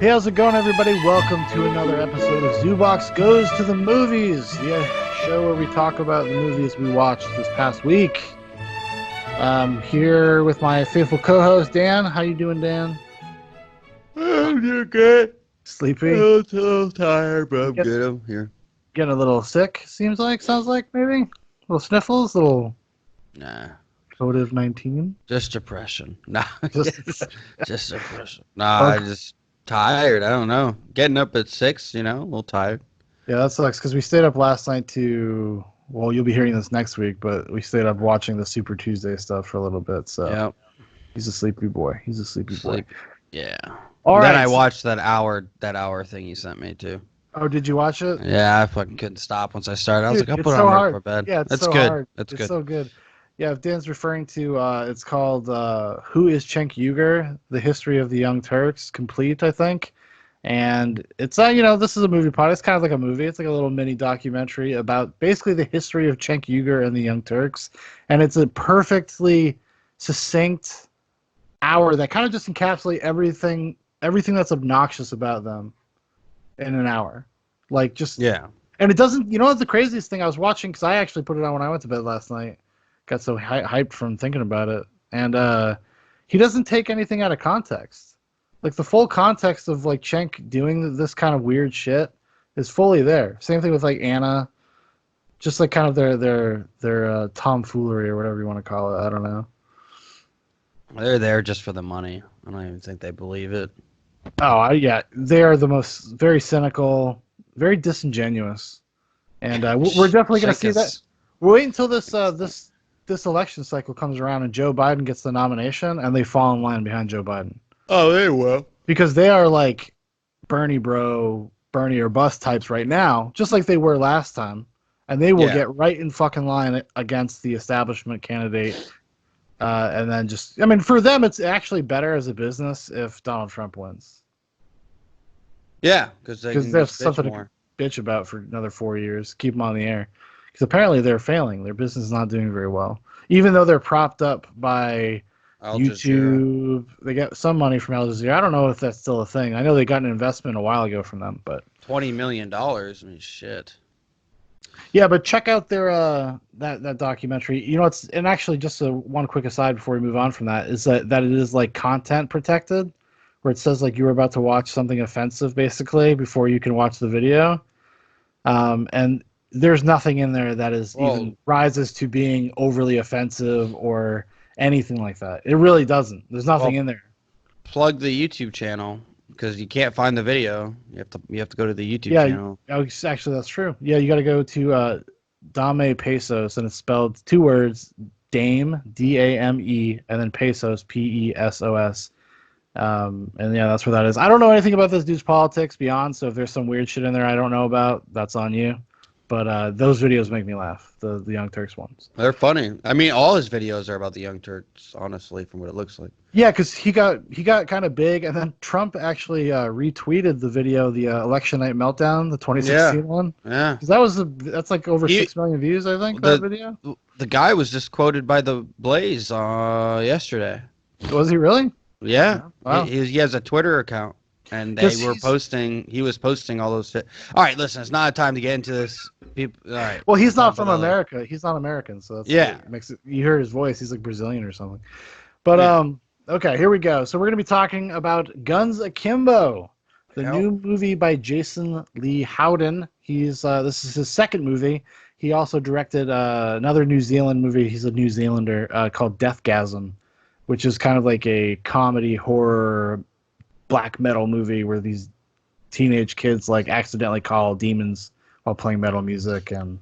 Hey, how's it going, everybody? Welcome to another episode of Zoobox Goes to the Movies, the show where we talk about the movies we watched this past week. Here with my faithful co-host, Dan. How you doing, Dan? I'm doing good. Sleepy? A little tired, but I'm Get- good. I'm here. Getting a little sick, sounds like, maybe? Little sniffles, little Nah, COVID-19? just depression. Nah, Just- just depression. Nah, I'm just tired. I don't know. Getting up at 6, a little tired. Yeah, that sucks, because we stayed up last night to... Well, you'll be hearing this next week, but we stayed up watching the Super Tuesday stuff for a little bit, so... Yep. He's a sleepy boy. He's a sleepy boy. Sleep. Yeah. All Then right. I watched that hour thing you sent me too. Oh, did you watch it? Yeah, I fucking couldn't stop once I started. I was Dude, like, I'll it's put it so on right hard. before bed. Yeah, it's That's so good. hard. That's It's good. so good. Yeah, if Dan's referring to, it's called Who is Cenk Uygur? The History of the Young Turks, complete, I think. And it's, this is a movie pod. It's kind of like a movie. It's like a little mini documentary about basically the history of Cenk Uygur and the Young Turks. And it's a perfectly succinct hour that kind of just encapsulates everything that's obnoxious about them in an hour. Like, just... Yeah. And it doesn't, what's the craziest thing I was watching, because I actually put it on when I went to bed last night. Got so hyped from thinking about it. And he doesn't take anything out of context. Like, the full context of, like, Cenk doing this kind of weird shit is fully there. Same thing with, like, Anna. Just, like, kind of their tomfoolery or whatever you want to call it. I don't know. They're there just for the money. I don't even think they believe it. Oh, yeah. They are the most, very cynical, very disingenuous. And we're definitely going to see that. We'll wait until this election cycle comes around and Joe Biden gets the nomination and they fall in line behind Joe Biden. Oh, they will. Because they are like Bernie or bust types right now, just like they were last time. And they will get right in fucking line against the establishment candidate. And then for them, it's actually better as a business if Donald Trump wins. Yeah, because they have something more. to bitch about for another 4 years. Keep them on the air. Because apparently they're failing. Their business is not doing very well. Even though they're propped up by YouTube. They get some money from Al Jazeera. I don't know if that's still a thing. I know they got an investment a while ago from them, but $20 million. I mean, shit. Yeah, but check out their that documentary. It's and actually just one quick aside before we move on from that is that it is like content protected, where it says like you were about to watch something offensive basically before you can watch the video, and there's nothing in there that is even rises to being overly offensive or anything like that. It really doesn't. There's nothing in there. Plug the YouTube channel because you can't find the video. You have to go to the YouTube channel. Actually, that's true. Yeah, you got to go to Dame Pesos, and it's spelled two words: Dame Dame, and then Pesos Pesos. And yeah, that's where that is. I don't know anything about this dude's politics beyond. So if there's some weird shit in there I don't know about, that's on you. But those videos make me laugh. The Young Turks ones. They're funny. I mean, all his videos are about the Young Turks, honestly, from what it looks like. Yeah, because he got kind of big, and then Trump actually retweeted the video, the election night meltdown, the 2016 one. Yeah. Because that's like over 6 million views, I think, that video. The guy was just quoted by the Blaze yesterday. Was he really? Yeah. Wow. He has a Twitter account. And he was posting all those shit. All right, listen, it's not a time to get into this. All right. Well, he's not from America. He's not American, so that's makes it. You hear his voice, he's like Brazilian or something. But okay, here we go. So we're gonna be talking about Guns Akimbo, the new movie by Jason Lee Howden. This is his second movie. He also directed another New Zealand movie. He's a New Zealander called Deathgasm, which is kind of like a comedy horror black metal movie where these teenage kids like accidentally call demons while playing metal music. And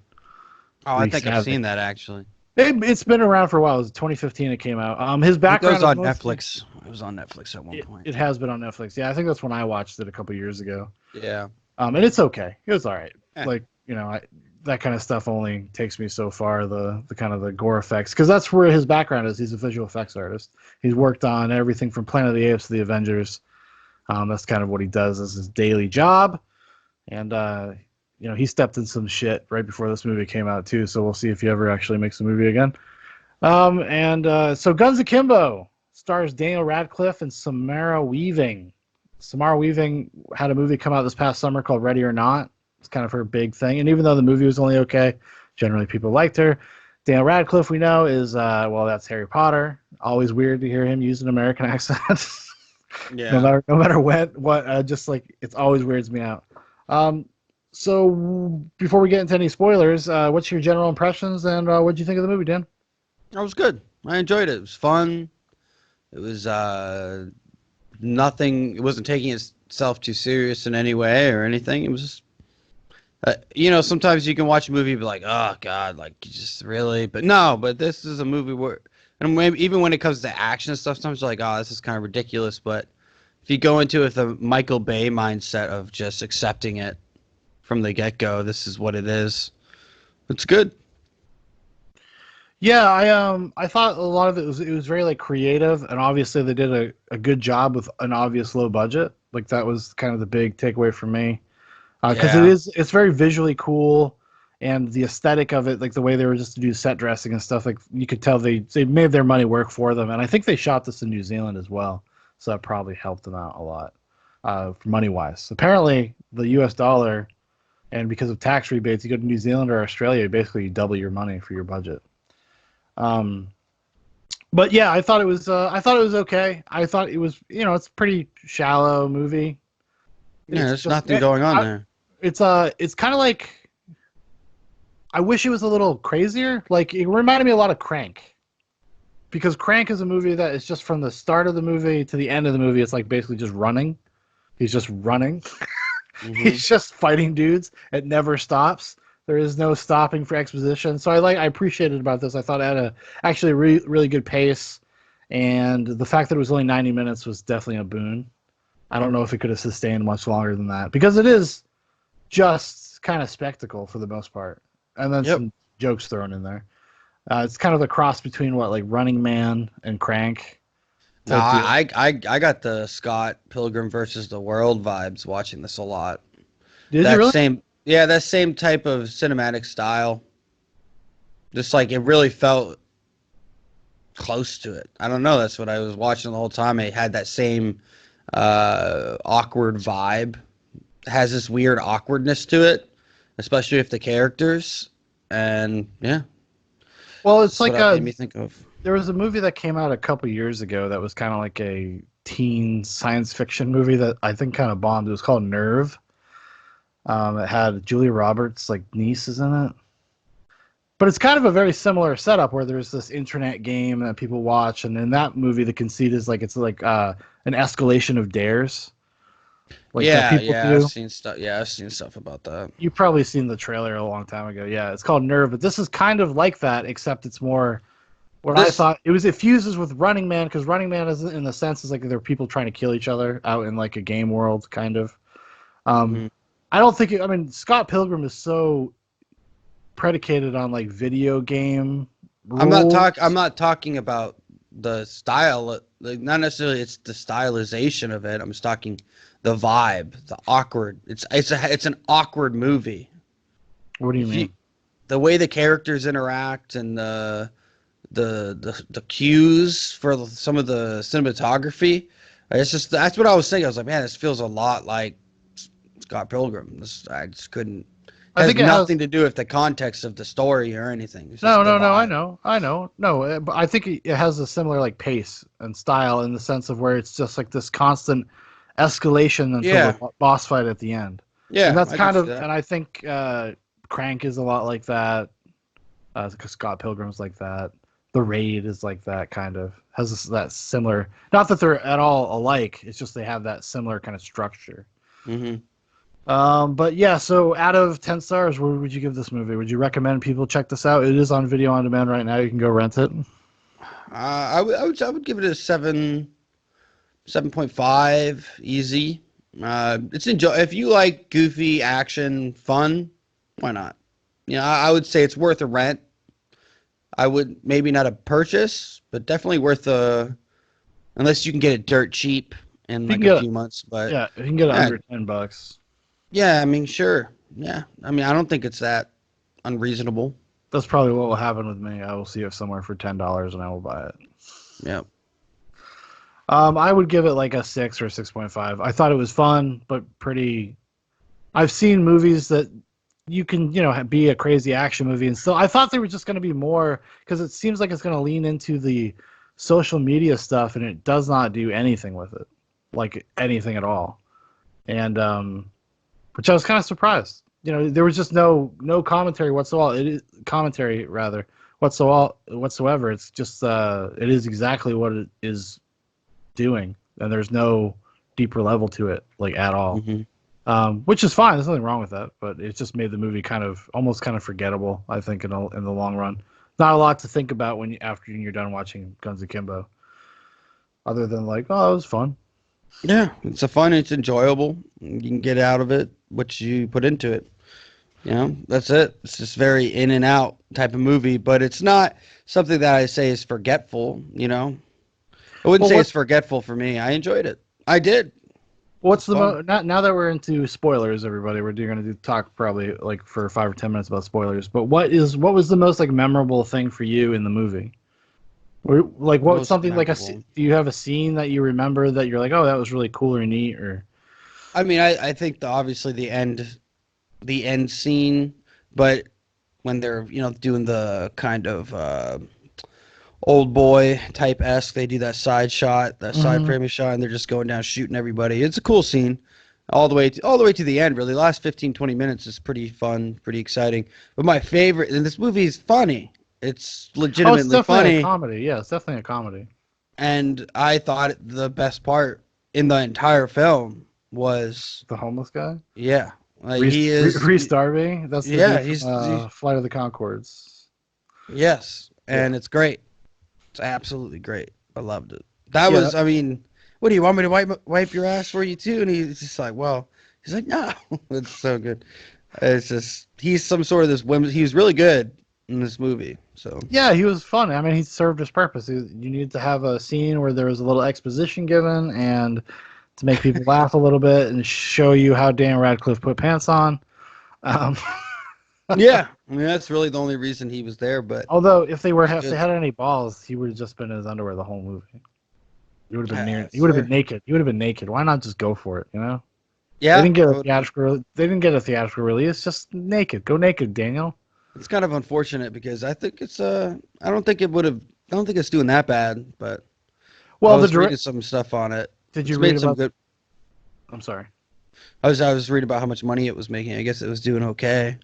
I think I've seen that actually. It's been around for a while. It was 2015 it came out. His background it was on Netflix. It was on Netflix at one point. It has been on Netflix. Yeah, I think that's when I watched it a couple years ago. Yeah. And it's okay. It was all right. Like, that kind of stuff only takes me so far, the kind of the gore effects, because that's where his background is. He's a visual effects artist. He's worked on everything from Planet of the Apes to the Avengers. That's kind of what he does as his daily job. And, he stepped in some shit right before this movie came out, too. So we'll see if he ever actually makes the movie again. So Guns Akimbo stars Daniel Radcliffe and Samara Weaving. Samara Weaving had a movie come out this past summer called Ready or Not. It's kind of her big thing. And even though the movie was only okay, generally people liked her. Daniel Radcliffe, we know, is, well, that's Harry Potter. Always weird to hear him use an American accent. Yeah. No matter what, just like, it's always weirds me out. So before we get into any spoilers, what's your general impressions and what do you think of the movie, Dan? That was good. I enjoyed it. It was fun. It was nothing. It wasn't taking itself too serious in any way or anything. It was just, sometimes you can watch a movie and be like, oh God, like you just really. But no, but this is a movie where, and maybe even when it comes to action and stuff, sometimes you're like, oh, this is kind of ridiculous. But if you go into it with a Michael Bay mindset of just accepting it from the get-go, this is what it is. It's good. Yeah, I thought a lot of it was very like creative, and obviously they did a good job with an obvious low budget. Like that was kind of the big takeaway for me, because Yeah. it's very visually cool, and the aesthetic of it, like the way they were just to do set dressing and stuff, like you could tell they made their money work for them. And I think they shot this in New Zealand as well, so that probably helped them out a lot, money wise. Apparently, the U.S. dollar, and because of tax rebates, you go to New Zealand or Australia, basically you double your money for your budget. Um, but yeah, I thought it was okay. I thought it was, it's a pretty shallow movie. Yeah, It's there's just nothing going on there. it's kind of like, I wish it was a little crazier. Like it reminded me a lot of Crank, because Crank is a movie that is just from the start of the movie to the end of the movie. It's like basically just running. He's just running. Hmm. He's just fighting dudes. It never stops. There is no stopping for exposition. So I appreciated about this. I thought it had actually really good pace, and the fact that it was only 90 minutes was definitely a boon. I don't know if it could have sustained much longer than that, because it is just kind of spectacle for the most part, and then Yep. some jokes thrown in there. It's kind of the cross between what, like Running Man and Crank No, type deal. I got the Scott Pilgrim versus the World vibes watching this a lot. Did you That really? same, yeah, that same type of cinematic style. Just like it really felt close to it. I don't know. That's what I was watching the whole time. It had that same awkward vibe. It has this weird awkwardness to it, especially with the characters. And yeah, Well, it's that's what like that made me think of. there was a movie that came out a couple years ago that was kind of like a teen science fiction movie that I think kind of bombed. It was called Nerve. It had Julia Roberts' like niece is in it, but it's kind of a very similar setup where there's this internet game that people watch, and in that movie, the conceit is like it's like an escalation of dares, like that Yeah, people yeah, I've do. seen stuff. Yeah, I've seen stuff about that. You've probably seen the trailer a long time ago. Yeah, it's called Nerve, but this is kind of like that, except it's more. What I This, thought it fuses with Running Man, because Running Man is in the sense is like there are people trying to kill each other out in like a game world kind of. Um, mhm. I don't think I mean Scott Pilgrim is so predicated on like video game I'm rules. not talking about the style, like not necessarily it's the stylization of it. I'm just talking the vibe, the awkward. It's an awkward movie. What do you If you mean? the way the characters interact and the cues for some of the cinematography, it's just that's what I was thinking. I was like, man, this feels a lot like Scott Pilgrim. I just couldn't. I Has think it has. nothing to do with the context of the story or anything. It's No, just the no, no. vibe. I know. No, but I think it has a similar like pace and style in the sense of where it's just like this constant escalation until the Yeah, boss fight at the end, and yeah, that's I can kind see of. that. And I think Crank is a lot like that. Because Scott Pilgrim's like that. The Raid is like that kind of has that similar. Not that they're at all alike. It's just they have that similar kind of structure. Hmm. But yeah, so out of 10 stars, what would you give this movie? Would you recommend people check this out? It is on video on demand right now. You can go rent it. I would give it a 7.5, easy. It's enjoy if you like goofy action fun, why not? I would say it's worth a rent. I would maybe not a purchase, but definitely worth a unless you can get it dirt cheap in If you like can a get, few months. But yeah, if you can get it yeah, under $10, yeah, I mean, sure, yeah. I mean, I don't think it's that unreasonable. that's probably what will happen with me. I will see it somewhere for $10 and I will buy it. Yeah. I would give it like a 6 or 6.5. I thought it was fun, but pretty. I've seen movies that you can, be a crazy action movie, and still, I thought they were just going to be more because it seems like it's going to lean into the social media stuff, and it does not do anything with it, like anything at all. And which I was kind of surprised. There was just no commentary whatsoever. It is commentary rather whatsoever. It's just it is exactly what it is doing, and there's no deeper level to it, like at all. Hmm. Which is fine. There's nothing wrong with that, but it just made the movie almost kind of forgettable. I think in the long run, not a lot to think about after you're done watching Guns Akimbo, other than like, oh, it was fun. Yeah, it's enjoyable. You can get out of it what you put into it. That's it. It's just very in and out type of movie, but it's not something that I say is forgetful. I wouldn't Well, say it's forgetful for me. I enjoyed it. I did. It what's was the fun. now that we're into spoilers, everybody? We're going to talk probably like for 5 or 10 minutes about spoilers. But what was the most like memorable thing for you in the movie? Or like what Most something like memorable. do you have a scene that you remember that you're like, oh, that was really cool or neat or I mean, I think obviously the end scene, but when they're doing the kind of old boy type esque, they do that side shot, that side Mhm. framing shot, and they're just going down shooting everybody. It's a cool scene. All the way to the end, really. The last 15, 20 minutes is pretty fun, pretty exciting. But my favorite, and this movie is funny. It's Oh, it's legitimately definitely a funny. comedy. Yeah, it's definitely a comedy. And I thought the best part in the entire film was, The homeless guy, yeah, like he is, Reese Darby. That's the yeah, dude from he's Flight of the Concords. yes, Yeah, and it's great. It's absolutely great. I loved it. That yeah, was, I mean, what do you want me to wipe your ass for you too? And he's just like, well, he's like, no, it's so good. It's just he's some sort of this whim. He's really good in this movie. So yeah. He was fun. I mean, he served his purpose. You needed to have a scene where there was a little exposition given and to make people laugh a little bit and show you how Dan Radcliffe put pants on. Um, yeah, I mean that's really the only reason he was there. But although it's if they good. had any balls, he would have just been in his underwear the whole movie. I He would have been swear. naked. He would have been naked. Why not just go for it? They Yeah, didn't get I a would. theatrical. They didn't get a theatrical release. Just naked. Go naked, Daniel. It's kind of unfortunate because I think it's I don't think it would have. I don't think it's doing that bad. But I Well, was reading some stuff on it. did you It's read made some about? good. I'm sorry. I was reading about how much money it was making. I guess it was doing okay.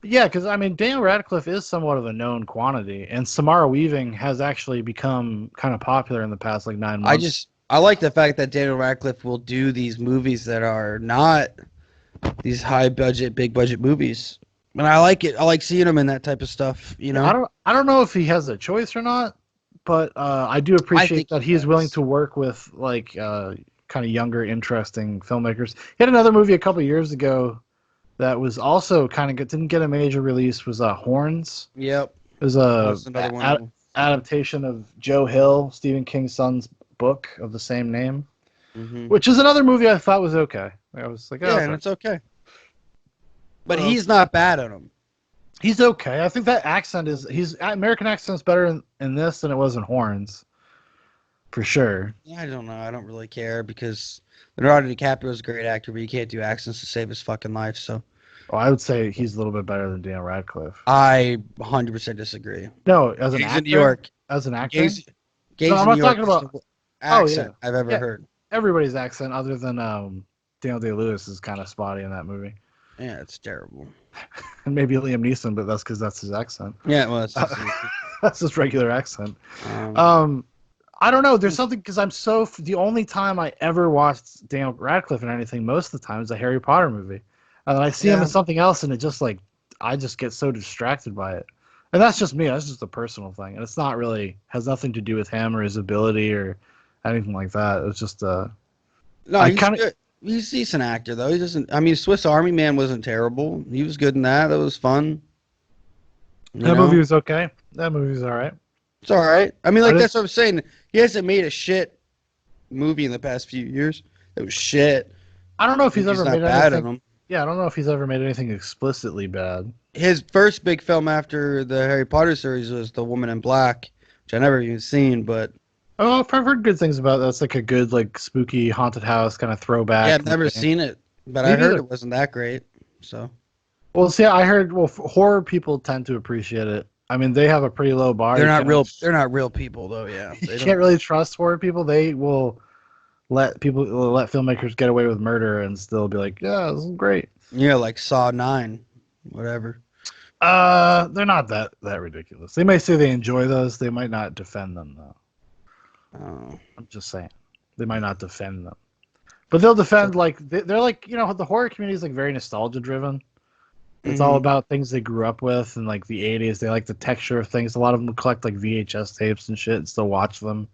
Yeah, because I mean, Daniel Radcliffe is somewhat of a known quantity, and Samara Weaving has actually become kind of popular in the past like 9 months. I like the fact that Daniel Radcliffe will do these movies that are not these high budget, big budget movies. And I like it. I like seeing him in that type of stuff. Yeah, I don't know if he has a choice or not, but I do I appreciate think that he he is willing does. to work with like kind of younger, interesting filmmakers. He had another movie a couple years ago that was also kind of good. Didn't get a major release. Was Horns. Yep, It was that's another one. adaptation of Joe Hill, Stephen King's son's book of the same name, Hmm. which is another movie I thought was okay. I was like, oh, Yeah, it's and okay. it's okay. But Um, he's not bad at them. he's okay. I think that accent is he's American accent's better in this than it was in Horns for sure. I don't know. I don't really care because Leonardo DiCaprio is a great actor, but you can't do accents to save his fucking life. So Oh, I would say he's a little bit better than Dan Radcliffe. I 100% disagree. No, as an Gangs of New actor, York. as an actor. Gangs, No, Gangs I'm of New not York talking is about. the Oh yeah, accent I've ever yeah. heard. Everybody's accent other than Daniel Day Lewis is kind of spotty in that movie, Yeah, it's terrible. and maybe Liam Neeson, but that's because that's his accent. Yeah, well, it's just, That's his regular accent. um, Um, I don't know. There's something because the only time I ever watched Daniel Radcliffe in anything most of the time is a Harry Potter movie, and then I see him in yeah. something else, and it just like I just get so distracted by it. And that's just me. That's just a personal thing, and it's not really has nothing to do with him or his ability or anything like that. It's just No, I he's kind of good. He's a decent actor though. He doesn't. I mean, Swiss Army Man wasn't terrible. He was good in that. That was fun. You that movie know, was okay. That movie was all right. it's all right. I mean, I like didn't. that's what I'm saying. He hasn't made a shit movie in the past few years. It was shit. I don't know if And he's he's ever made not bad at anything. them. Yeah, I don't know if he's ever made anything explicitly bad. His first big film after the Harry Potter series was The Woman in Black, which I never even seen, but Oh, I've heard good things about that. It's like a good, like spooky haunted house kind of Yeah, throwback I've never looking. seen it, but Me I heard neither. it wasn't that great. So Well, see, I heard. Well, horror people tend to appreciate it. I mean, they have a pretty low bar. they're You not can't really, real. They're not real people, though. Yeah, you they can't don't. really trust horror people. They will let filmmakers get away with murder and still be like, yeah, this is great. Yeah, like Saw 9, whatever. They're not that ridiculous. They may say they enjoy those. They might not defend them though. Oh, I'm just saying, they might not defend them, but they'll defend like they're like the horror community is like very nostalgia driven. It's all mm-hmm. about things they grew up with in like the 80s. They like the texture of things. A lot of them collect like VHS tapes and shit and still watch them.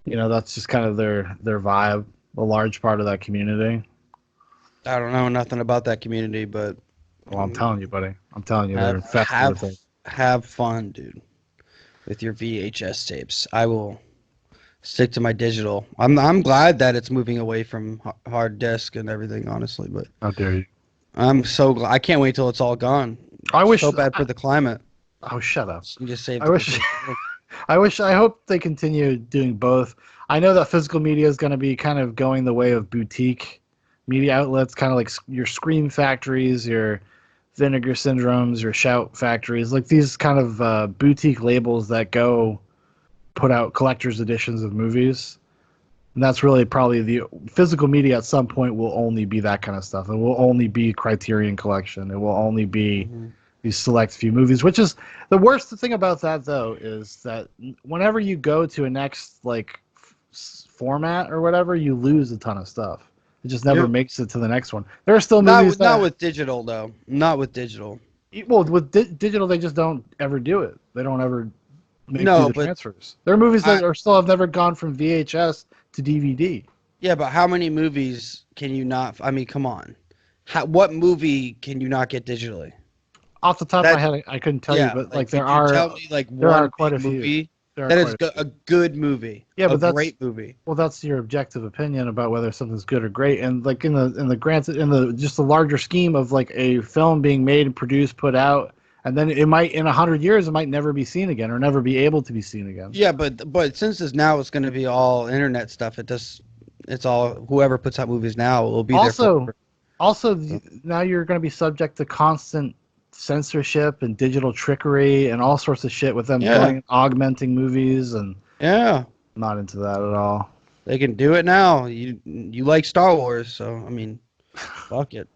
That's just kind of their vibe. A large part of that community. I don't know nothing about that community, but Well, I'm telling you, buddy. I'm telling you, they're have infested with it. have fun, dude, with your VHS tapes. I will stick to my digital. I'm glad that it's moving away from hard disk and everything, honestly. But How dare you? I'm so glad. I can't wait till it's all gone. I wish. So bad for the climate. Oh, shut up. You just saved I wish. I hope they continue doing both. I know that physical media is going to be kind of going the way of boutique media outlets, kind of like your Scream factories, your Vinegar Syndromes, your Shout factories, like these kind of boutique labels that go put out collector's editions of movies. And that's really probably the physical media at some point will only be that kind of stuff. It will only be Criterion Collection. It will only be these select few movies, which is the worst thing about that, though, is that whenever you go to a next like format or whatever, you lose a ton of stuff. It just never Yep. makes it to the next one. There are still Not movies with, not with digital though. Not with digital. well, with digital, they just don't ever do it. They don't ever do No, the but transfers. There are movies I that are still have never gone from VHS to DVD. yeah, but how many movies can you not? I mean, come on. What movie can you not get digitally? Off the top of my That head, I couldn't tell you, yeah, but like there could you are tell me like there are one quite a big few. movie There are that quite is a few. a good movie? Yeah, a but that's great movie. well, that's your objective opinion about whether something's good or great, and like in the granted in the just the larger scheme of like a film being made, produced, put out, and then it might in 100 years it might never be seen again or never be able to be seen again. Yeah, but since it's going to be all internet stuff, it's all whoever puts out movies now will be there Also, forever. also So, now you're going to be subject to constant censorship and digital trickery and all sorts of shit with them yeah, going and augmenting movies, and yeah, I'm not into that at all. they can do it now. You like Star Wars, so I mean, fuck it.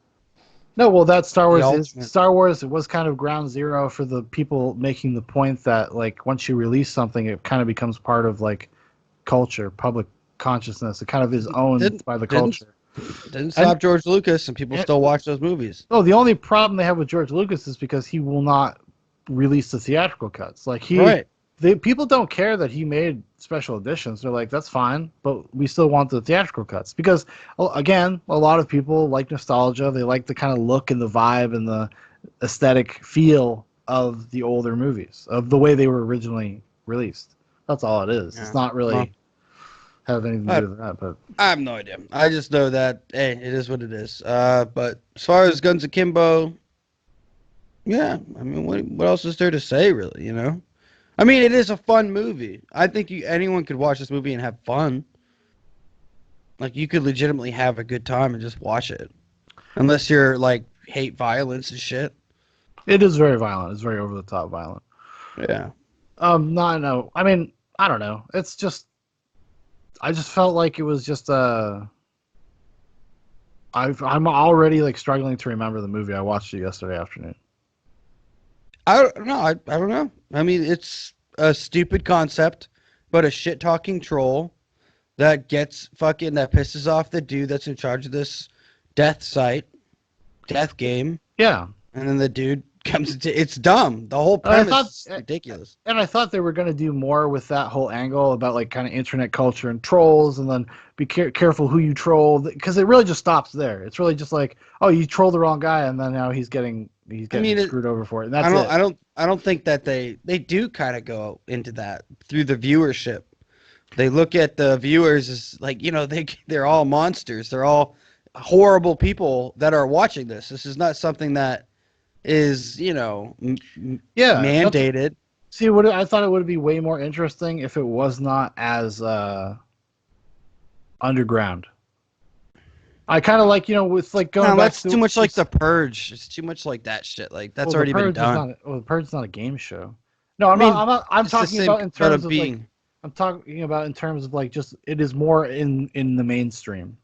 No, well, that The ultimate. Star Wars. It was kind of ground zero for the people making the point that like once you release something, it kind of becomes part of like culture, public consciousness. It kind of is owned Didn't by the didn't culture. didn't And stop George Lucas, and people still watch those movies. oh, the only problem they have with George Lucas is because he will not release the theatrical cuts. Like Right. people don't care that he made special editions. They're like, that's fine, but we still want the theatrical cuts because, again, a lot of people like nostalgia. They like the kind of look and the vibe and the aesthetic feel of the older movies, of the way they were originally released. That's all it is. Yeah. It's not Well, really have anything to do with that. But I have no idea. I just know that hey, it is what it is. But as far as Guns Akimbo, yeah, I mean, what else is there to say, really? You know, I mean, it is a fun movie. I think anyone could watch this movie and have fun. Like you could legitimately have a good time and just watch it, unless you're like hate violence and shit. it is very violent. It's very over the top violent. Yeah. No, no. I mean, I don't know. It's just, I just felt like it was just I'm already like struggling to remember the movie. I watched it yesterday afternoon. I don't know. I don't know. I mean, it's a stupid concept, but a shit talking troll that pisses off the dude that's in charge of this death game, Yeah, and then the dude comes into it's dumb. The whole and premise is ridiculous. I thought they were going to do more with that whole angle about like kind of internet culture and trolls, and then be careful who you troll because it really just stops there. It's really just like, oh, you trolled the wrong guy, and then now he's getting screwed over for it, and that's it. I don't think that they do kind of go into that through the viewership. They look at the viewers as like, they're all monsters. They're all horrible people that are watching this. This is not something that is, Yeah, mandated. See, what I thought it would be way more interesting if it was not as underground. I kind of like, with like going No, back that's too to much like The Purge. It's too much like that shit. Like that's well, the already been Purge is done. not well, the Purge is not a game show. No, I mean, I'm it's the talking same about in concept terms of of like being. I'm talking about in terms of like just it is more in the mainstream.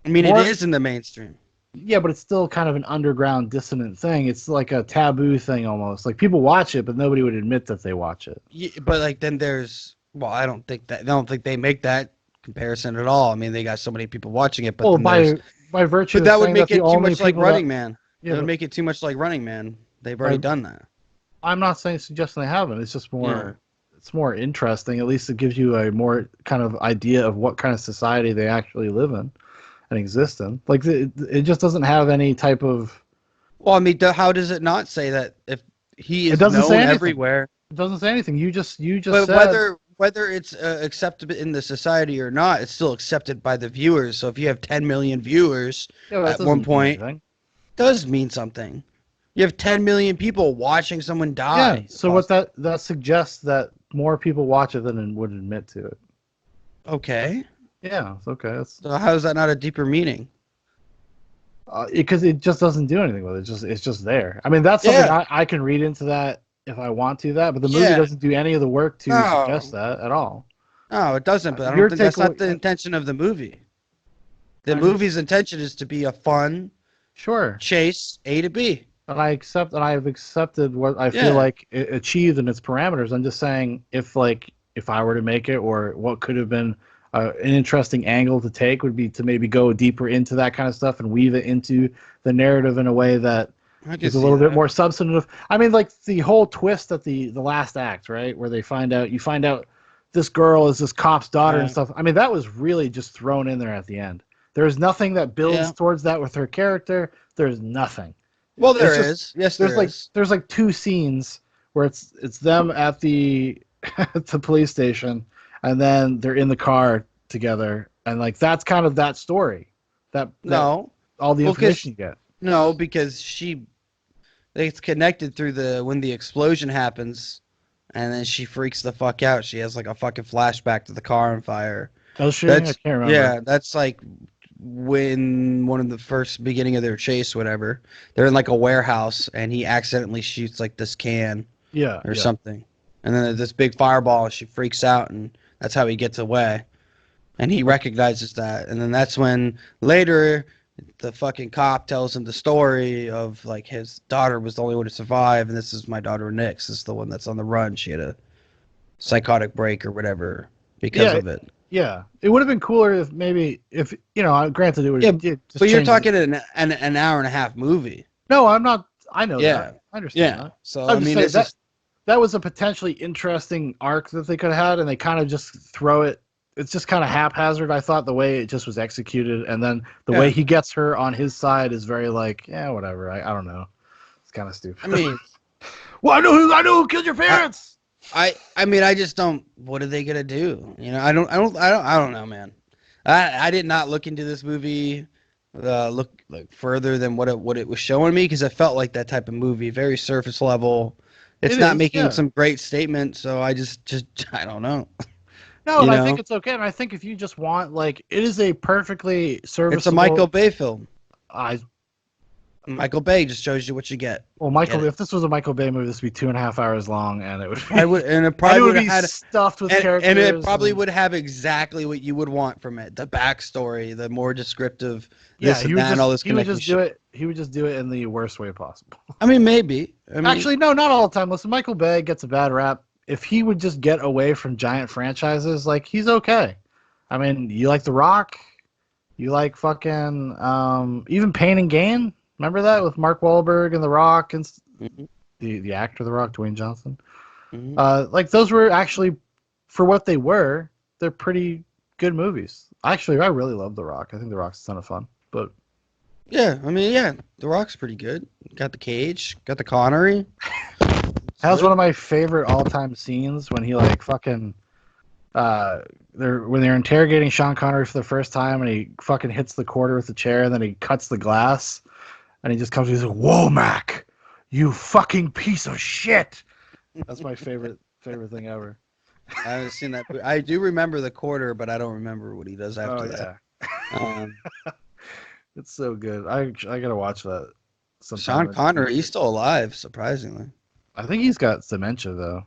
I mean, it More is in the mainstream. yeah, but it's still kind of an underground dissonant thing. It's like a taboo thing almost. Like people watch it, but nobody would admit that they watch it. Yeah, but like then there's well, I don't think they make that comparison at all. I mean, they got so many people watching it, but Well, then there's by virtue but of that would saying that make the it too only much like people that Running Man. yeah, It would but make it too much like Running Man. They've by already done that. I'm not saying suggesting they haven't. It's just Yeah. more. It's more interesting. At least it gives you a more kind of idea of what kind of society they actually live in and exist in. Like it just doesn't have any type of. Well, I mean, how does it not say that if he It is doesn't say known anything. everywhere? It doesn't say anything. You just But said whether it's accepted in the society or not, it's still accepted by the viewers. So if you have 10 million viewers yeah, but that at one doesn't mean point, anything. does mean something. You have 10 million people watching someone Yeah. die. So what that suggests that more people watch it than would admit to it. Okay. Yeah, it's okay. It's So how is that not a deeper meaning? because it just doesn't do anything with it. It's just there. I mean, that's something Yeah. I can read into that if I want to that, but the movie Yeah. doesn't do any of the work to suggest No. that at all. No, it doesn't. But I don't Your think that's not takeaway, the intention of the movie. The I'm movie's intention is to be a fun sure, chase A to B. and I have accepted what I feel Yeah. like it achieved in its parameters. I'm just saying if I were to make it, or what could have been an interesting angle to take would be to maybe go deeper into that kind of stuff and weave it into the narrative in a way that I can is a see little bit that. more substantive. I mean, like the whole twist at the last act, right, where you find out this girl is this cop's daughter and Yeah. stuff. I mean, that was really just thrown in there at the end. There's nothing that builds Yeah. towards that with her character. There's nothing. Well, It's there just is. Yes, there is. there's like two scenes where it's them at the at the police station, and then they're in the car together, and like that's kind of that story. That No. all the Well, information you get. no, because it's connected through when the explosion happens, and then she freaks the fuck out. She has like a fucking flashback to the car on fire. Does she? I That's can't remember. yeah, that's like when one of the first beginning of their chase, whatever. They're in like a warehouse, and he accidentally shoots like this can Yeah, or yeah. something, and then there's this big fireball, and she freaks out, and that's how he gets away. And he recognizes that, and then that's when later the fucking cop tells him the story of like his daughter was the only one to survive, and this is my daughter Nix. This is the one that's on the run. She had a psychotic break or whatever because Yeah, of it. yeah. It would have been cooler if maybe if granted it would Yeah, have just but you're changed talking an hour and a half movie. No, I'm not. I know Yeah, that. I understand yeah. that. So I'm I just mean, saying it's that just that was a potentially interesting arc that they could have had, and they kind of just throw it. It's just kind of haphazard. I thought the way it just was executed, and then the way yeah. he gets her on his side is very like, yeah, whatever. I don't know. It's kind of stupid. I mean, well, I know who killed your parents. I mean, I just don't. What are they gonna do? You know, I don't know, man. I did not look into this movie, look like further than what it was showing me because it felt like that type of movie, very surface level. It's It not is, making yeah. some great statement, so I just I don't know. No, You and I know, think it's okay. And I think if you just want like, it is a perfectly it's a serviceable. Michael Bay film. I Michael Bay just shows you what you get. Well, Get it. if this was a Michael Bay movie, this would be 2.5 hours long, and it would be, I would, and it and probably it would would be have had, stuffed with characters. and it probably would have exactly what you would want from it. The backstory, the more descriptive, Yeah, this and that, and all this he would connecting just shit. do it. He would just do it in the worst way possible. I mean, maybe. I mean, Actually, no, not all the time. Listen, Michael Bay gets a bad rap. If he would just get away from giant franchises, like he's okay. I mean, you like The Rock, you like fucking even Pain and Gain. Remember that with Mark Wahlberg and The Rock and mhm, the actor The Rock, Dwayne Johnson. mhm. Like those were actually, for what they were, they're pretty good movies. Actually, I really love The Rock. I think The Rock's a ton of fun. But Yeah, I mean, yeah, The Rock's pretty good. Got the Cage, got the Connery. that was one of my favorite all-time scenes when he like fucking when they're interrogating Sean Connery for the first time, and he fucking hits the quarter with the chair, and then he cuts the glass, and he just comes, he's like, "Whoa, Mac, you fucking piece of shit," That's my favorite thing ever. I haven't seen that. I do remember the quarter, but I don't remember what he does Oh after yeah, that. it's so good. I gotta watch that Sean sometime. Connery, he's still alive, surprisingly. I think he's got dementia though.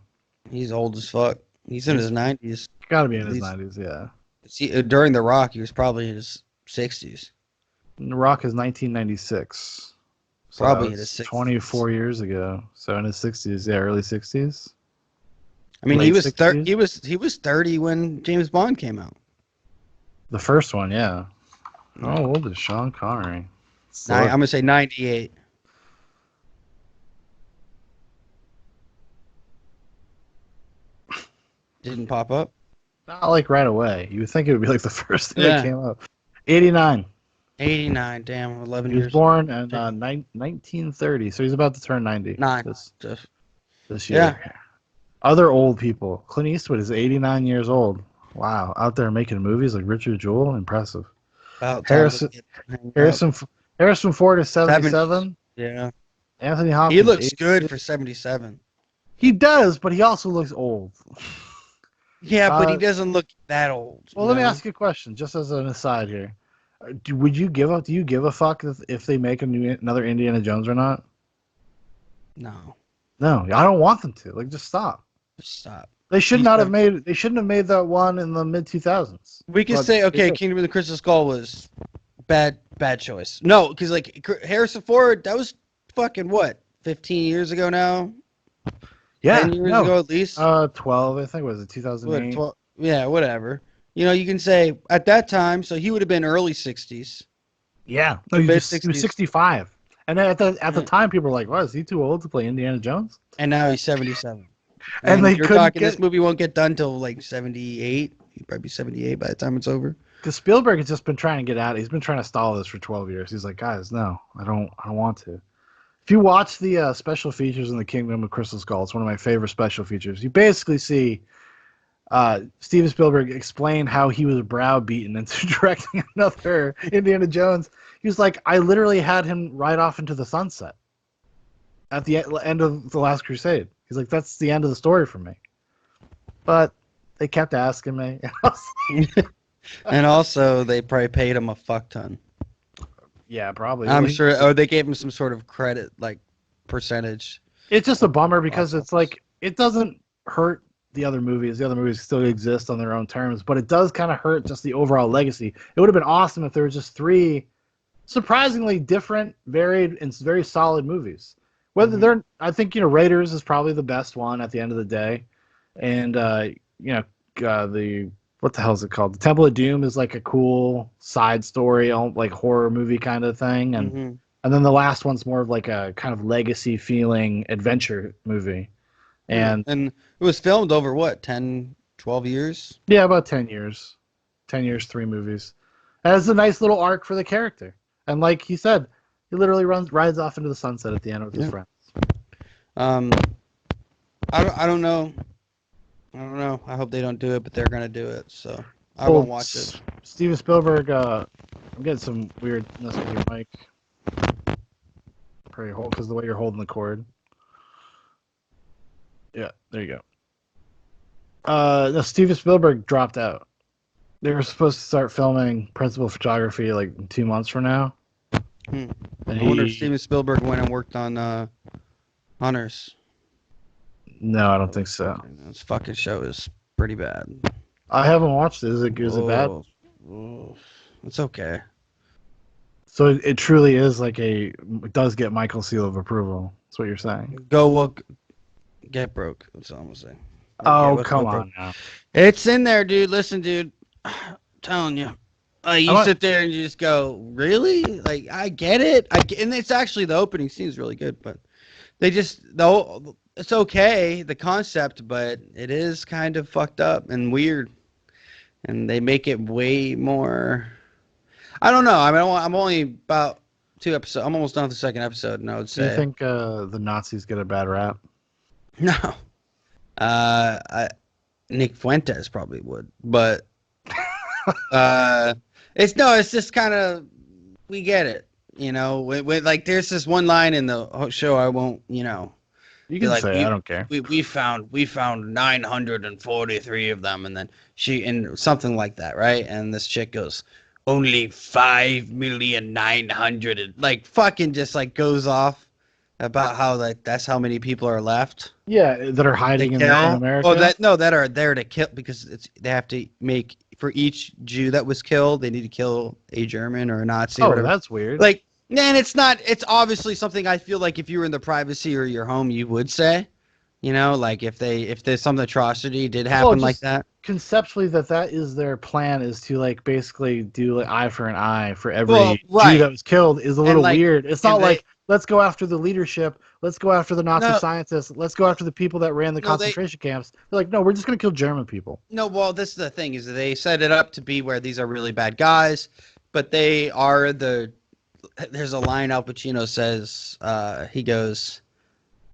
He's old as fuck. He's in his He's 90s. got to be At in his least 90s. Yeah. during The Rock, he was probably in his 60s. And The Rock is 1996. So that Probably in his was 60s. 24 years ago. So in his 60s, yeah, early 60s, I mean, late 60s. he was 30 when James Bond came out. The first one, yeah. Yeah. How old is Sean Connery? I'm So gonna say 98. Didn't pop up. not like right away. You would think it would be like the first thing that Yeah, came up. 89. 89. Damn, 11 He was years. born in 1930, so he's about to turn 90 Nine. this Yeah. year. Other old people. Clint Eastwood is 89 years old. Wow, out there making movies like Richard Jewell, impressive. About time to Harrison hang up. Harrison Harrison Ford is 70s. 77. Yeah. Anthony He Hopkins looks 80. good for 77. He does, but he also looks old. Yeah, but he doesn't look that old, Well, you let me know? ask you a question, just as an aside here. Would you give up? Do you give a fuck if they make another Indiana Jones or not? No. No, I don't want them to. Like, just stop. Just stop. They should He's not have done- made. They shouldn't have made that one in the mid 2000s. We can But say, they okay, did. Kingdom of the Crystal Skull was bad choice. No, because like Harrison Ford, that was fucking what, 15 years ago now? Yeah, 10 years no, ago at least? 12. I think was it What, 2008. 12? Yeah, whatever. You know, you can say at that time, so he would have been early 60s. Yeah, no, Mid he was 60s. 65. And then at the Yeah. time, people were like, "What, is he too old to play Indiana Jones?" And now he's 77. And they you're couldn't talking, get this movie won't get done till like 78. He'd probably be 78 by the time it's over. because Spielberg has just been trying to get out. He's been trying to stall this for 12 years. He's like, "Guys, no, I don't want to." If you watch the special features in the Kingdom of Crystal Skull, it's one of my favorite special features. You basically see Steven Spielberg explain how he was browbeaten into directing another Indiana Jones. He was like, I literally had him ride off into the sunset at the end of The Last Crusade. He's like, that's the end of the story for me. But they kept asking me. And also, they probably paid him a fuck ton. Yeah, probably. I'm sure, or they gave him some sort of credit, like percentage. It's just a bummer because it's like, it doesn't hurt the other movies. The other movies still exist on their own terms, but it does kind of hurt just the overall legacy. It would have been awesome if there were just three surprisingly different, varied, and very solid movies. Whether they're, I think, Raiders is probably the best one at the end of the day, and the what the hell is it called? The Temple of Doom is like a cool side story, like horror movie kind of thing, and then the last one's more of like a kind of legacy feeling adventure movie, and it was filmed over what, 10, 12 years? yeah, about 10 years, 10 years, 3 movies. And it's a nice little arc for the character. And like he said, he literally rides off into the sunset at the end with his friends. I don't know. I don't know. I hope they don't do it, but they're gonna do it, so I won't watch it. Steven Spielberg, I'm getting some weirdness with your mic. Pray hold, because the way you're holding the cord. Yeah, there you go. No, Steven Spielberg dropped out. They were supposed to start filming principal photography like 2 months from now. And And I wonder if Steven Spielberg went and worked on Hunters. No, I don't think so. This fucking show is pretty bad. I haven't watched it. Is it bad? Oh, it's okay. So it truly is like it does get Michael's seal of approval. That's what you're saying. Get broke. That's all I'm gonna say. Oh, come on now. It's in there, dude. Listen, dude. I'm telling you. Sit there and you just go, really? Like, I get it. And it's actually, the opening scene is really good, but it's okay, the concept, but it is kind of fucked up and weird. And they make it way more. I don't know. I mean, I'm only about 2 episodes. I'm almost done with the second episode, and I would say. Do you think the Nazis get a bad rap? No. Nick Fuentes probably would, but it's just kind of, we get it, like there's this one line in the show, I won't, You They're can like, say I don't care. we found 943 of them, and then and something like that, right? And this chick goes, only 5,900,000, like fucking just like goes off about how like that's how many people are left. Yeah, that are They hiding in kill. Oh, America. that are there to kill because they have to make for each Jew that was killed, they need to kill a German or a Nazi or Oh, whatever. that's weird. Like, and it's not. It's obviously something I feel like if you were in the privacy or your home, you would say. You know, like if there's some atrocity did happen like Just that. conceptually, that is their plan, is to like basically do like eye for an eye for Well, every Jew right, that was killed, is a and little like, weird. It's and not like let's go after the leadership, let's go after the Nazi no, scientists, let's go after the people that ran the no, they concentration camps. They're like, no, we're just gonna kill German people. no. Well, this is the thing is that they set it up to be where these are really bad guys, but they are the. There's a line Al Pacino says. He goes.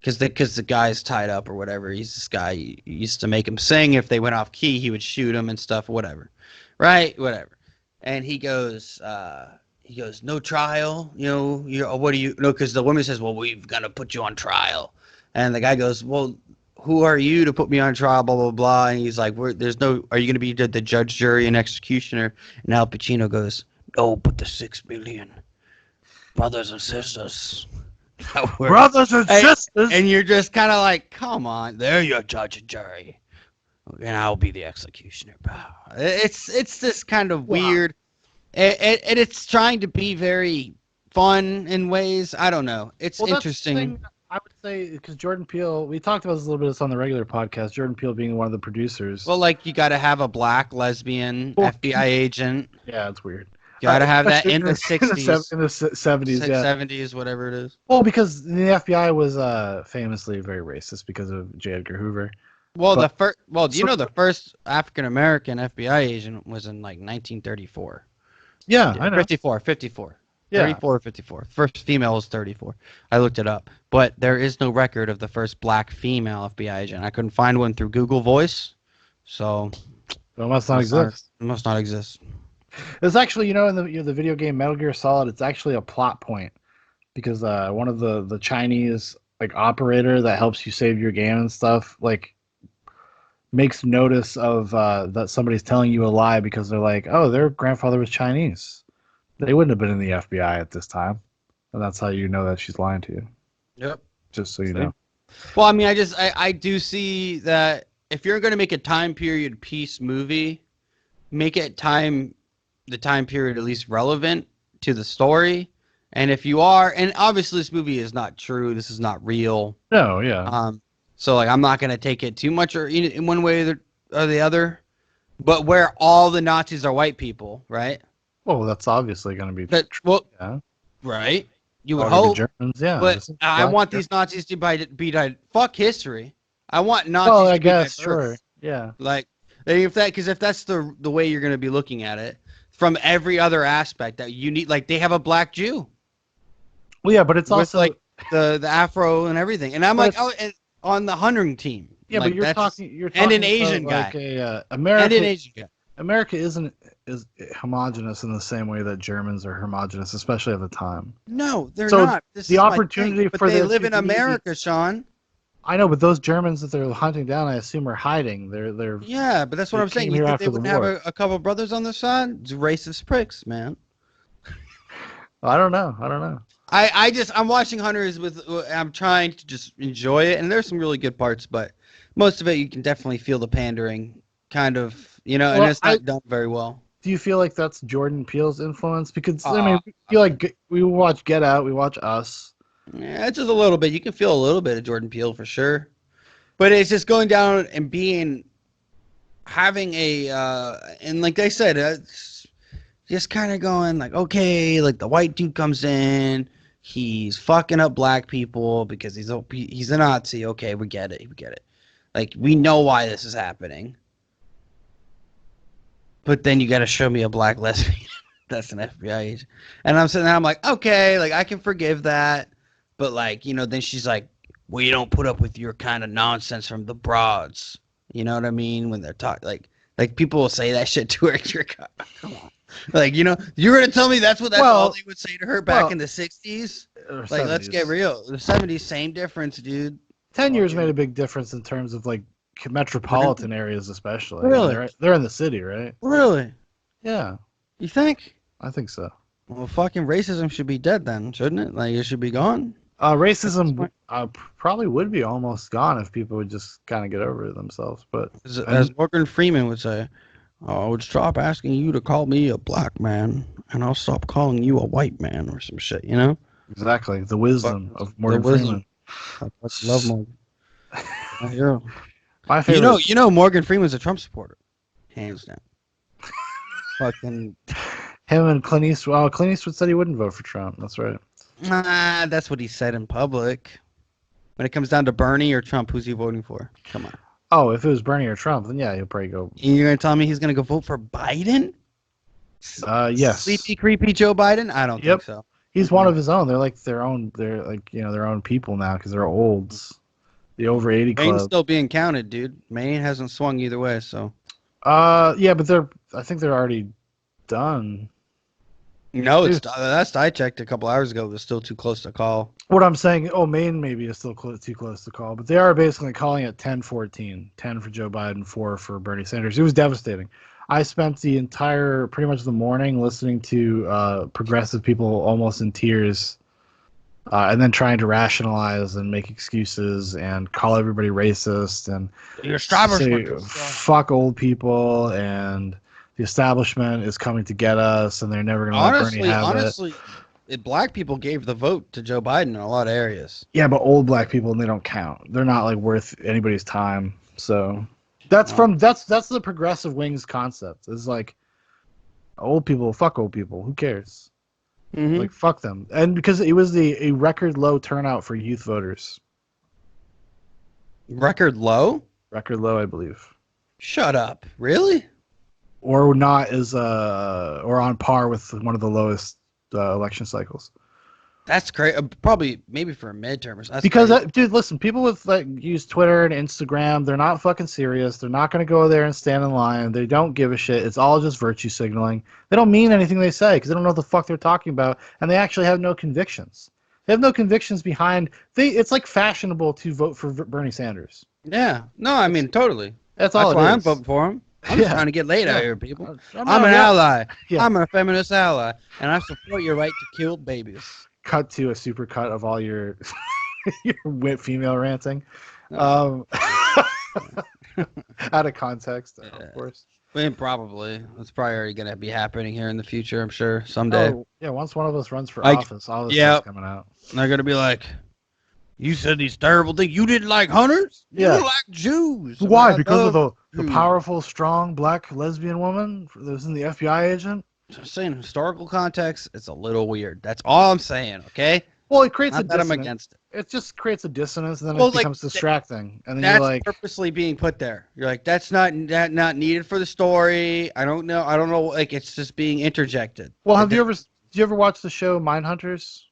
Because the guy's tied up or whatever. He's this guy. He used to make him sing. If they went off key, he would shoot him and stuff. Whatever, right? Whatever. And he goes, no trial. You know, what do you? No, because the woman says, well, we're gonna put you on trial. And the guy goes, well, who are you to put me on trial? Blah blah blah. And he's like, there's no. Are you gonna be the judge, jury, and executioner? And Al Pacino goes, no, but the 6 million brothers and sisters. Brothers and sisters. And you're just kind of like, come on, they're your judge and jury, and I'll be the executioner. It's this kind of weird, and it's trying to be very fun in ways. I don't know. It's interesting. I would say because Jordan Peele, we talked about this a little bit on the regular podcast. Jordan Peele being one of the producers. Well, like you got to have a black lesbian FBI agent. Yeah, it's weird. Got to have that in the 60s. In the 70s, yeah. 70s, whatever it is. Well, because the FBI was famously very racist because of J. Edgar Hoover. Well, the first African American FBI agent was in like 1934. Yeah, I know. 54. Yeah. 34 or 54. First female was 34. I looked it up. But there is no record of the first black female FBI agent. I couldn't find one through Google Voice. So it must not exist. It must not exist. It's actually, in the video game Metal Gear Solid, it's actually a plot point because one of the Chinese like operator that helps you save your game and stuff like makes notice of that somebody's telling you a lie because they're like, oh, their grandfather was Chinese. They wouldn't have been in the FBI at this time, and that's how you know that she's lying to you. Yep. Just so you know. Well, I mean, I do see that if you're going to make a time period piece movie, make it the time period at least relevant to the story. And if you are, and obviously this movie is not true, this is not real. No, yeah. So like I'm not gonna take it too much or in one way or the other. But where all the Nazis are white people, right? Well, that's obviously going to be well, yeah. Right. You would hope. Germans, yeah. But I want these Nazis to be fuck history. I want Nazis to be diverse. Sure. Yeah. Like if that's the way you're going to be looking at it from every other aspect that you need, like they have a black Jew. Well, yeah, but it's also like the afro and everything, and I'm like, and on the hunting team. Yeah, like, but you're talking and an Asian guy, like America, and an Asian guy. America is homogenous in the same way that Germans are homogenous, especially at the time. No, they're not. This the opportunity but for they live in America, Shaun. I know, but those Germans that they're hunting down, I assume, are hiding. They're yeah, but that's what I'm saying. You think they wouldn't have a couple of brothers on their side? It's racist pricks, man. I don't know. I'm watching Hunters I'm trying to just enjoy it, and there's some really good parts, but most of it you can definitely feel the pandering, kind of, and it's not done very well. Do you feel like that's Jordan Peele's influence? Because I mean, we watch Get Out, we watch Us. Yeah, it's just a little bit. You can feel a little bit of Jordan Peele for sure, but it's just going down and having and like I said, it's just kind of going like, okay, like the white dude comes in, he's fucking up black people because he's a Nazi. Okay, we get it. Like we know why this is happening, but then you got to show me a black lesbian that's an FBI agent, and I'm sitting there, I'm like, okay, like I can forgive that. But like, then she's like, well, you don't put up with your kind of nonsense from the broads. You know what I mean? When they're talking, like people will say that shit to her. You're come on. Like, you're going to tell me that's all they would say to her back in the 60s? Like, 70s. Let's get real. The 70s, same difference, dude. 10 years made a big difference in terms of like metropolitan areas, especially. Really? They're in the city, right? Really? Yeah, You think? I think so. Well, fucking racism should be dead then, shouldn't it? Like, it should be gone. At this Racism point. probably would be almost gone if people would just kind of get over it themselves. But As Morgan Freeman would say, I would stop asking you to call me a black man, and I'll stop calling you a white man or some shit, you know? exactly the wisdom of The Morgan wisdom. Freeman. I love Morgan. My hero. My favorite. You know, Morgan Freeman's a Trump supporter, hands down. Fucking. Him and Clint Eastwood. Oh, Clint Eastwood said he wouldn't vote for Trump. That's right. That's what he said in public. When it comes down to Bernie or Trump, who's he voting for? Come on. Oh, if it was Bernie or Trump, then yeah, he'll probably go. You're gonna tell me he's gonna go vote for Biden? Yes. Sleepy, creepy Joe Biden? I don't think so. He's one of his own. They're like their own. They're like their own people now because they're olds. The over 80 Maine's club. still being counted, dude. Maine hasn't swung either way, so. Yeah, but I think they're already done. No, last I checked a couple hours ago, it was still too close to call. What I'm saying, Maine maybe is still too close to call, but they are basically calling it 10-14. 10 for Joe Biden, 4 for Bernie Sanders. It was devastating. I spent the entire, pretty much the morning listening to progressive people almost in tears, and then trying to rationalize and make excuses and call everybody racist and say, fuck old people and the establishment is coming to get us and they're never going to let Bernie have it. Honestly, black people gave the vote to Joe Biden in a lot of areas. Yeah, but old black people, and they don't count. They're not like worth anybody's time. So that's the progressive wings concept. It's like old people, fuck old people. Who cares? Mm-hmm. Like fuck them. And because it was a record low turnout for youth voters. Record low? Record low, I believe. Shut up. Really? Or not as or on par with one of the lowest election cycles. That's great. Probably maybe for a midterm. That's because dude, listen, people with use Twitter and Instagram, they're not fucking serious. They're not going to go there and stand in line. They don't give a shit. It's all just virtue signaling. They don't mean anything they say because they don't know what the fuck they're talking about, and they actually have no convictions. They have no convictions behind. It's like fashionable to vote for Bernie Sanders. Yeah. No, I mean totally. That's all. That's why I'm voting for him. I'm just trying to get laid out here, people. I'm an ally. Yeah. I'm a feminist ally, and I support your right to kill babies. Cut to a super cut of all your your female ranting, No. out of context, of course. I mean, probably. It's probably already going to be happening here in the future, I'm sure, someday. Oh, yeah, once one of us runs for office, all this stuff's coming out. And they're going to be like, you said these terrible things. You didn't like hunters? You didn't like Jews. Why? Because of the powerful, strong, black lesbian woman that was in the FBI agent? I'm saying historical context, it's a little weird. That's all I'm saying, okay? Well, it creates Not that I'm against it. It just creates a dissonance, and then it becomes distracting. And then that's you're like, purposely being put there. You're like, that's not needed for the story. I don't know. Like, it's just being interjected. Well, did you ever watch the show Mindhunters?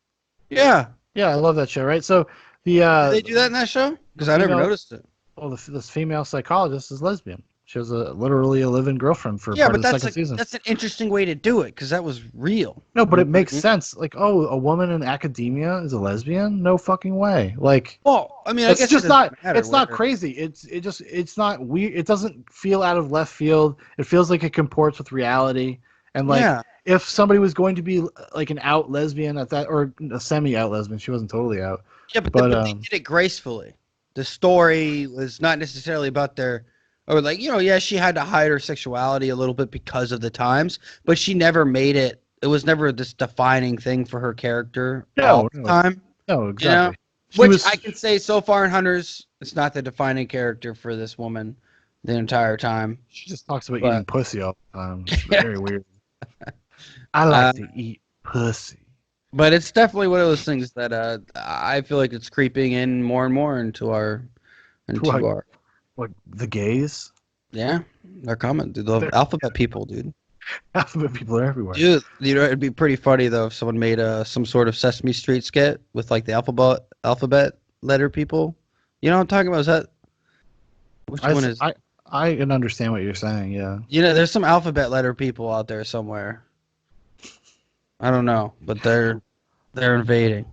Yeah. Yeah, I love that show. Right, so did they do that in that show? Because I never noticed it. Well, this female psychologist is lesbian. She has literally a live-in girlfriend for part of the second season. That's an interesting way to do it because that was real. No, but it makes sense. Like, a woman in academia is a lesbian? No fucking way. Like, well, I mean, I guess just not. It's not crazy. It's not weird. It doesn't feel out of left field. It feels like it comports with reality. And like, if somebody was going to be like an out lesbian at that, or a semi-out lesbian, she wasn't totally out. Yeah, but they did it gracefully. The story was not necessarily about their. Or like, she had to hide her sexuality a little bit because of the times, but she never made it. It was never this defining thing for her character all the time. No, exactly. Which I can say so far in Hunters, it's not the defining character for this woman the entire time. She just talks about eating pussy all the time. It's very weird. I like to eat pussy. But it's definitely one of those things that I feel like it's creeping in more and more into our. Like the gays? Yeah, they're coming. Dude, the alphabet people, dude. Alphabet people are everywhere. Dude, it'd be pretty funny though if someone made some sort of Sesame Street skit with like the alphabet letter people. You know what I'm talking about? Is that which one is? I can understand what you're saying. Yeah. There's some alphabet letter people out there somewhere. I don't know, but they're invading.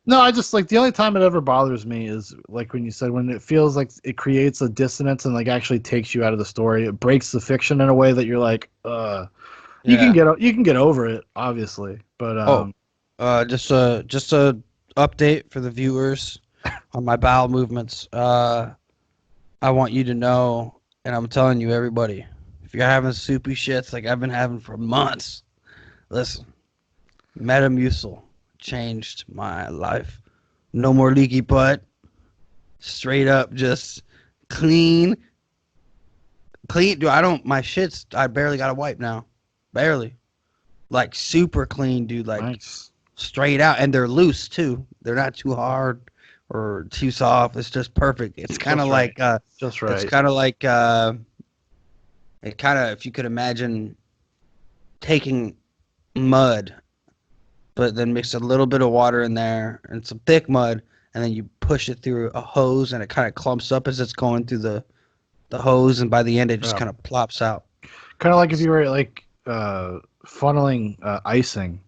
No, I just like the only time it ever bothers me is like when you said when it feels like it creates a dissonance and like actually takes you out of the story. It breaks the fiction in a way that you're like, Yeah. you can get over it, obviously, but Oh, just a update for the viewers on my bowel movements. I want you to know, and I'm telling you, everybody, if you're having soupy shits like I've been having for months, listen, Metamucil changed my life. No more leaky butt. Straight up, just clean, clean. Dude, I don't. My shits. I barely got a wipe now. Barely. Like super clean, dude. Like nice, straight out, and they're loose too. They're not too hard or too soft. It's just perfect. It's kind of just right, like just it's right. kind of like it kind of, if you could imagine taking mud, but then mix a little bit of water in there and some thick mud, and then you push it through a hose, and it kind of clumps up as it's going through the hose, and by the end it just Yeah. kind of plops out. Kind of like if you were like funneling icing,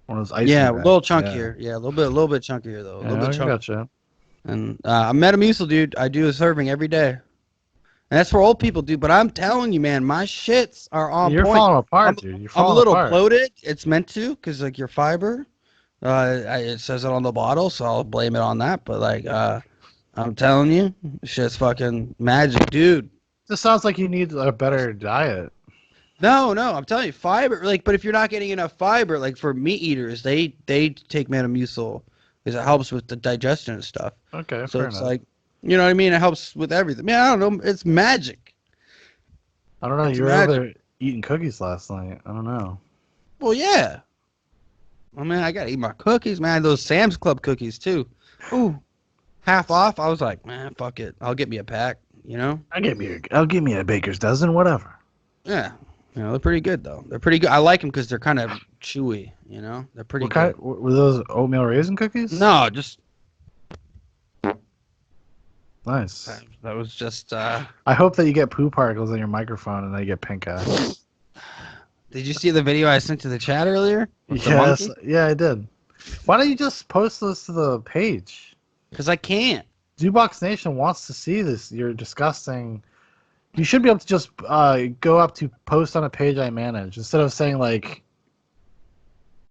one of those icing Yeah, a little bags. Yeah, chunkier. Yeah, a little bit chunkier though. A little yeah, bit I chunkier. gotcha. And Metamucil, dude, I do a serving every day. And that's for old people, dude. But I'm telling you, man, my shits are on You're point. falling I'm apart, dude. You're I'm a falling little apart. bloated. It's meant to, cause like your fiber. It says it on the bottle, so I'll blame it on that. But like, I'm telling you, shit's fucking magic, dude. This sounds like you need a better diet. No, no, I'm telling you, fiber. Like, but if you're not getting enough fiber, like for meat eaters, they take Metamucil because it helps with the digestion and stuff. Okay, So fair it's enough. like, you know what I mean? It helps with everything. Man, I don't know. It's magic. I don't know. It's You were over magic. there eating cookies last night. I don't know. Well, yeah. I mean, I gotta eat my cookies, man. Those Sam's Club cookies too. Ooh, half off. I was like, man, fuck it. I'll get me a pack. You know? I'll give me a baker's dozen, whatever. Yeah. You know, they're pretty good though. They're pretty good. I like them because they're kind of chewy. You know, they're pretty What kind? good. Were those oatmeal raisin cookies? No, just Nice. that was just. I hope that you get poo particles on your microphone and then you get pink eye. Did you see the video I sent to the chat earlier with the Yes, monkey? yeah, I did. Why don't you just post those to the page? Because I can't. Jukebox Nation wants to see this. You're disgusting. You should be able to just go up to post on a page I manage instead of saying like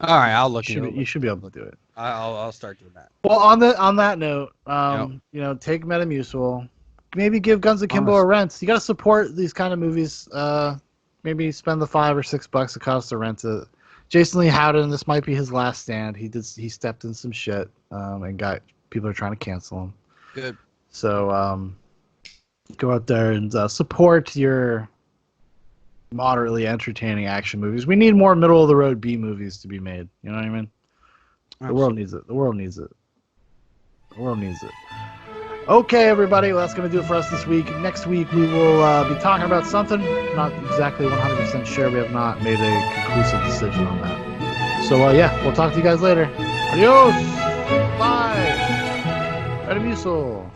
All right, I'll look it over. you should be able to do it. I'll start doing that. Well, on that note, Yep. you know, take Metamucil. Maybe give Guns Akimbo a Honest. rent. You got to support these kind of movies. Maybe spend the $5 or $6 it costs to rent it. Jason Lee Howden, this might be his last stand. He stepped in some shit and got people are trying to cancel him. Good. So go out there and support your moderately entertaining action movies. We need more middle of the road B movies to be made. You know what I mean? The world needs it. The world needs it. The world needs it. Okay, everybody. Well, that's going to do it for us this week. Next week, we will be talking about something. Not exactly 100% sure. We have not made a conclusive decision on that. So, yeah, we'll talk to you guys later. Adios. Bye. Metamucil.